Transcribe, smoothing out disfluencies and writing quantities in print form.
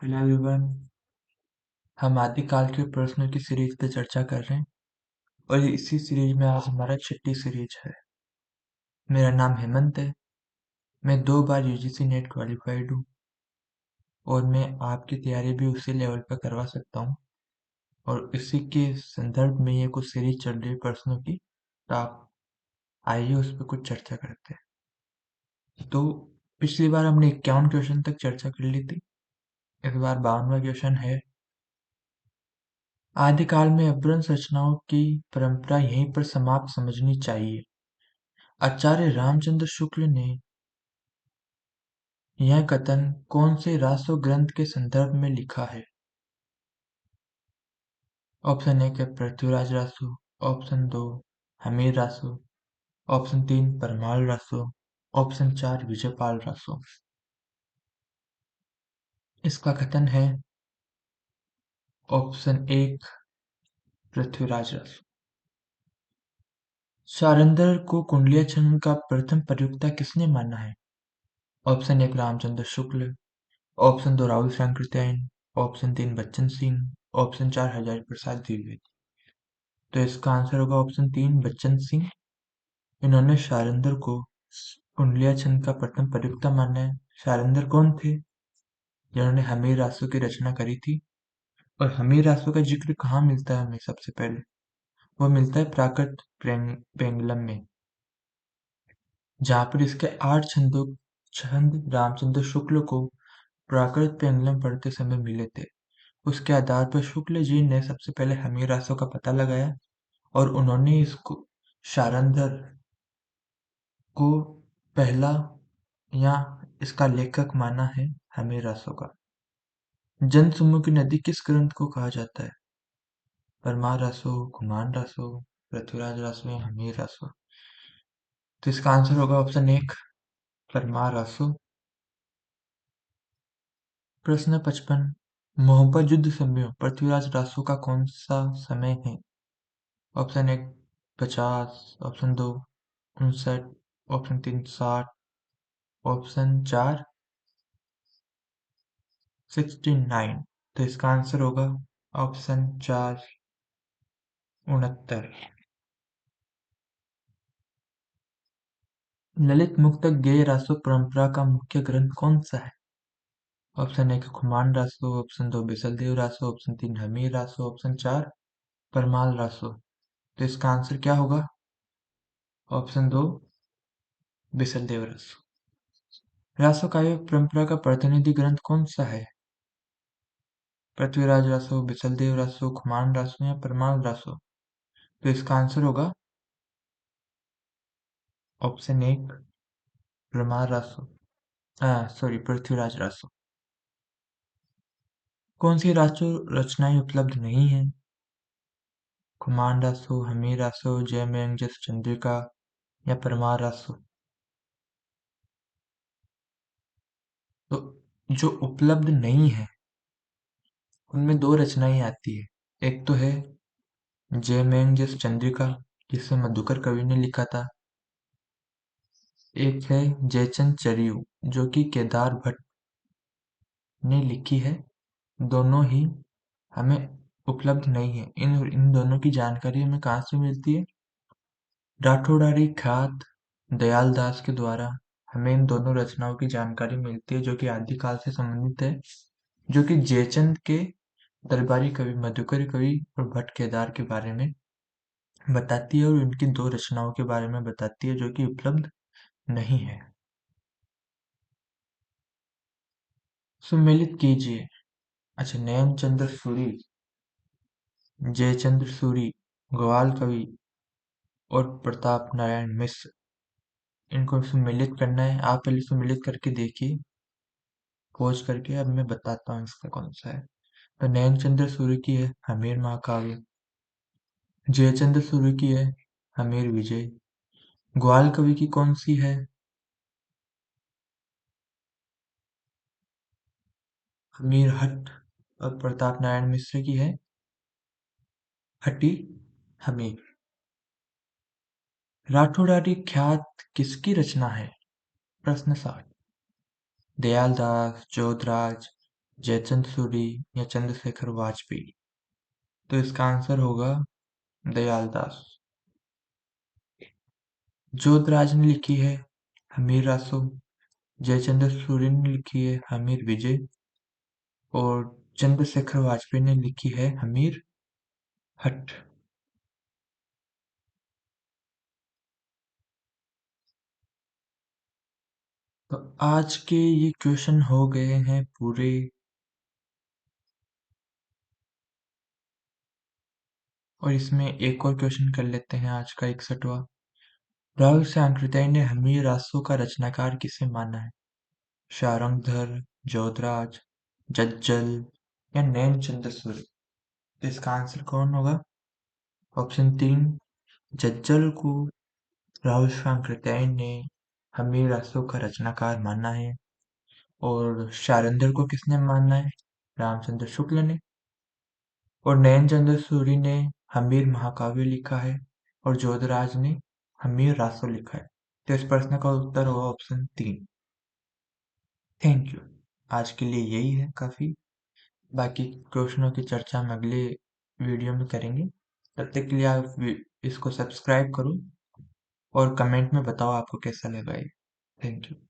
Hello everyone. हम आदिकाल के प्रश्नों की सीरीज पे चर्चा कर रहे हैं और इसी सीरीज में आज हमारा छठी सीरीज है। मेरा नाम हेमंत है। मैं 2 बार यूजीसी नेट क्वालिफाइड हूँ और मैं आपकी तैयारी भी उसी लेवल पर करवा सकता हूँ। और इसी के संदर्भ में ये कुछ सीरीज चल रही है प्रश्नों की, तो आप आइए उस पर कुछ चर्चा करते हैं। तो पिछली बार हमने 51 क्वेश्चन तक चर्चा कर ली थी। इस बार 52वां क्वेश्चन है। आदिकाल में अपभ्रंश रचनाओं की परंपरा यहीं पर समाप्त समझनी चाहिए। आचार्य रामचंद्र शुक्ल ने यह कथन कौन से रासो ग्रंथ के संदर्भ में लिखा है? ऑप्शन 1 है Prithviraj Raso, option 2 Hammir Raso, option 3 Parmal Raso, option 4 Vijaypal Raso. इसका कथन है ऑप्शन 1 पृथ्वीराज रासो। शारंदर को कुंडलीय छंद का प्रथम प्रयुक्ता किसने माना है? Option 1 Ramchandra Shukla, option 2 Rahul Sankrityayan, option 3 Bachchan Singh, option 4 Hazari Prasad Dwivedi. तो इसका आंसर होगा ऑप्शन 3 बच्चन सिंह। इन्होंने शारंदर को कुंडलिया छंद का प्रथम प्रयुक्ता माना है। शारंदर कौन थे? जिन्होंने हमीर रासो की रचना करी थी। और हमीर रासो का जिक्र कहाँ मिलता है हमें? सबसे पहले वो मिलता है प्राकृत पेंगलम में, जहाँ पर इसके 8 छंद रामचंद्र शुक्ल को प्राकृत पेंगलम पढ़ते समय मिले थे। उसके आधार पर शुक्ल जी ने सबसे पहले हमीर रासो का पता लगाया और उन्होंने इसको शारंदर को पहला या इसका लेखक माना है हमीर रासो का। जनसमूह की नदी किस ग्रंथ को कहा जाता है? परमार रासो, खुमान रासो, पृथ्वीराज रासो या हमीर रासो। तो इसका आंसर होगा ऑप्शन 1 परमार रासो। प्रश्न 55, मोहब्बत युद्ध समय पृथ्वीराज रासो का कौन सा समय है? Option 1 50, option 2 59, option 3 60, option 4 69। तो इसका आंसर होगा ऑप्शन 4 69। ललित मुक्तक गेय रासो परंपरा का मुख्य ग्रंथ कौन सा है? Option 1 Khuman Raso, option 2 Bisaldev Raso, option 3 Hammir Raso, option 4 Parmal Raso. तो इसका आंसर क्या होगा? ऑप्शन 2 बिसलदेव रासो। रासो काव्य परंपरा का प्रतिनिधि ग्रंथ कौन सा है? पृथ्वीराज रासो, बिसलदेव रासो, खुमान रासो या परमाल रासो। तो इसका आंसर होगा ऑप्शन 1 परमाल रासो, सॉरी पृथ्वीराज रासो। कौन सी रासो रचनाएं उपलब्ध नहीं है? खुमान रासो, हमीर रासो, जयमेंगस चंद्रिका या परमार रासो। तो जो उपलब्ध नहीं है उनमें 2 रचनाएं आती है। एक तो है जयमेंगस चंद्रिका, जिसे मधुकर कवि ने लिखा था। एक है जयचंद चरियू, जो कि केदार भट्ट ने लिखी है। दोनों ही हमें उपलब्ध नहीं है। इन दोनों की जानकारी हमें कहाँ से मिलती है? राठौड़ारी ख्यात दयाल दास के द्वारा हमें इन दोनों रचनाओं की जानकारी मिलती है, जो कि आदिकाल से संबंधित है, जो कि जयचंद के दरबारी कवि मधुकर कवि और भट्ट केदार के बारे में बताती है और उनकी 2 रचनाओं के बारे में बताती है, जो कि उपलब्ध नहीं है। सुमेलित कीजिए। अच्छा, नयन चंद्र सूरी, जयचंद्र सूरी, ग्वाल कवि और प्रताप नारायण मिश्र, इनको सम्मिलित करना है। आप पहले सम्मिलित करके देखिए, खोज करके। अब मैं बताता हूँ इसका कौन सा है। तो नयन चंद्र सूर्य की है हमीर महाकाव्य, जयचंद्र सूर्य की है हमीर विजय, ग्वाल कवि की कौन सी है? हमीर हट। और प्रताप नारायण मिश्र की है हटी हमीर। राठौड़ारी ख्यात किसकी रचना है? प्रश्न 60। दयाल दास, जोधराज, जयचंद सूरी या चंद्रशेखर वाजपेयी? तो इसका आंसर होगा दयालदास। जोधराज ने लिखी है हमीर रासो, जयचंद्र सूरी ने लिखी है हमीर विजय और चंद्रशेखर वाजपेयी ने लिखी है हमीर हट। तो आज के ये क्वेश्चन हो गए हैं पूरे। और इसमें एक और क्वेश्चन कर लेते हैं आज का 61वां। राहुल सांकृत्यायन ने हमीर रासो का रचनाकार किसे माना है? शारंगधर, जोधराज, जज्जल या नैनचंद्र सूरी? तो इसका आंसर कौन होगा? ऑप्शन 3, जज्जल को राहुल सांकृत्यायन ने हमीर रासो का रचनाकार माना है। और शारंगधर को किसने माना है? रामचंद्र शुक्ल ने। और नैनचंद्र सूरी ने हमीर महाकाव्य लिखा है और जोधराज ने हमीर रासो लिखा है। तो इस प्रश्न का उत्तर होगा ऑप्शन 3। Thank you. आज के लिए यही है काफी। बाकी क्वेश्चनों की चर्चा हम अगले वीडियो में करेंगे। तब तक के लिए आप इसको सब्सक्राइब करो और कमेंट में बताओ आपको कैसा लगा ये। Thank you.